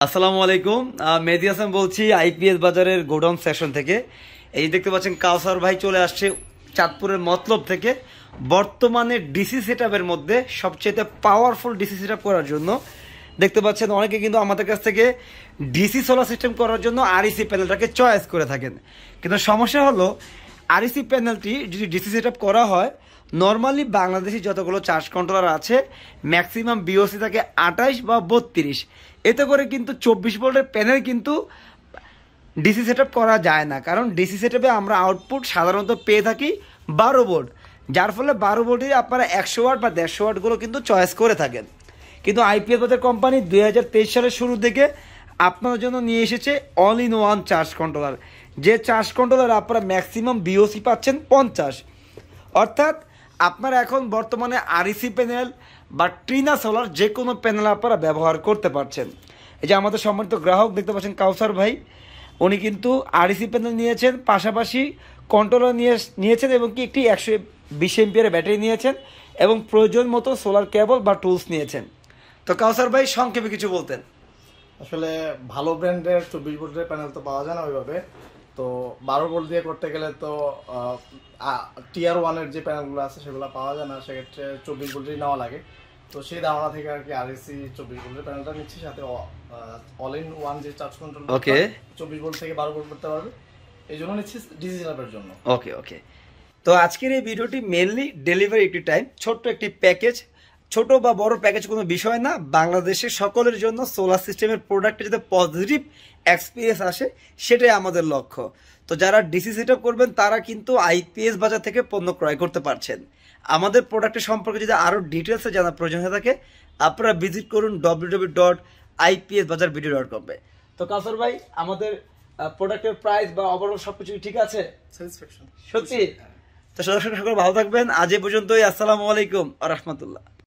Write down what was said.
আসসালামু আলাইকুম, মেহেদী হাসান বলছি আইপিএস বাজারের গোডাউন সেকশন থেকে। এই দেখতে পাচ্ছেন কাউসার ভাই চলে আসছে চাঁদপুরের মতলব থেকে। বর্তমানে ডিসি সেটআপের মধ্যে সবচেয়ে পাওয়ারফুল ডিসি সেটআপ করার জন্য দেখতে পাচ্ছেন অনেকে কিন্তু আমাদের কাছ থেকে ডিসি সোলার সিস্টেম করার জন্য আরইসি প্যানেলটাকে চয়েস করে থাকেন। কিন্তু সমস্যা হলো আরইসি প্যানেলটি যদি ডিসি সেটআপ করা হয়, নর্মালি বাংলাদেশি যতগুলো চার্জ কন্ট্রোলার আছে ম্যাক্সিমাম বিওসি থাকে 28 বা 32। এতে করে কিন্তু 24 ভোল্টের প্যানেল কিন্তু ডিসি সেটআপ করা যায় না, কারণ ডিসি সেটআপে আমরা আউটপুট সাধারণত পেয়ে থাকি 12 ভোল্ট, যার ফলে 12 ভোল্টে আপনারা 100 ওয়াট বা 150 ওয়াটগুলো কিন্তু চয়েস করে থাকেন। কিন্তু আইপিএস বাজার কোম্পানি 2023 সালের শুরু থেকে আপনাদের জন্য নিয়ে এসেছে all in one charge controller. যে চার্জ কন্ট্রোলার আপনারা ম্যাক্সিমাম বিওসি পাচ্ছেন 50, অর্থাৎ আপনারা এখন বর্তমানে আরইসি প্যানেল বা ট্রিনা সোলার যে কোনো প্যানেল আপনারা ব্যবহার করতে পারছেন। এই যে আমাদের সম্মানিত গ্রাহক দেখতে পাচ্ছেন কাউসার ভাই, উনি কিন্তু আরইসি প্যানেল নিয়েছেন, পাশাপাশি কন্ট্রোলার নিয়েছেন এবং কি একটি 120 এমপিয়ারের ব্যাটারি নিয়েছেন এবং প্রয়োজন মতো সোলার কেবল বা টুলস নিয়েছেন। তো কাউসার ভাই সংক্ষেপে কিছু বলতেন। আসলে ভালো ব্র্যান্ডের 24 ভোল্টের প্যানেল তো পাওয়া যায় না ওইভাবে, তো 12 ভোল্ট দিয়ে করতে গেলে তো টিয়ার ওয়ানের যে প্যানেলগুলো আছে সেগুলো পাওয়া যায় না, সেক্ষেত্রে 24 ভোল্টই নেওয়া লাগে। তো সেই ধারণা থেকে আর কি আরইসি 24 ভোল্টের প্যানেলটা নিচ্ছি, সাথে অল ইন ওয়ান যে চার্জ কন্ট্রোল 24 ভোল্ট থেকে 12 ভোল্ট করতে পারবে, এই জন্য নিচ্ছি ডিসি সেটআপের জন্য। ওকে। তো আজকের এই ভিডিওটি মেনলি ডেলিভারি একটি টাইম, ছোট্ট একটি প্যাকেজ, ছোট বা বড় প্যাকেজ কোনো বিষয় না, বাংলাদেশের সকলের জন্য সোলার সিস্টেমের প্রোডাক্টে যাতে পজিটিভ এক্সপিরিয়েন্স আসে সেটাই আমাদের লক্ষ্য। তো যারা ডিসি সেটআপ করবেন তারা কিন্তু আইপিএস বাজার থেকে পণ্য ক্রয় করতে পারছেন। আমাদের প্রোডাক্টের সম্পর্কে যদি আরও ডিটেলসে জানার প্রয়োজন হয়ে থাকে আপনারা ভিজিট করুন www.ipsbazarbd.com। তো কাউসার ভাই, আমাদের প্রোডাক্টের প্রাইস বা ওভারঅল সবকিছু ঠিক আছে? স্যাটিসফ্যাকশন সত্যি? তো দর্শক সকল ভালো থাকবেন। আজ এ পর্যন্তই। আসসালামু আলাইকুম ওয়া রাহমাতুল্লাহ।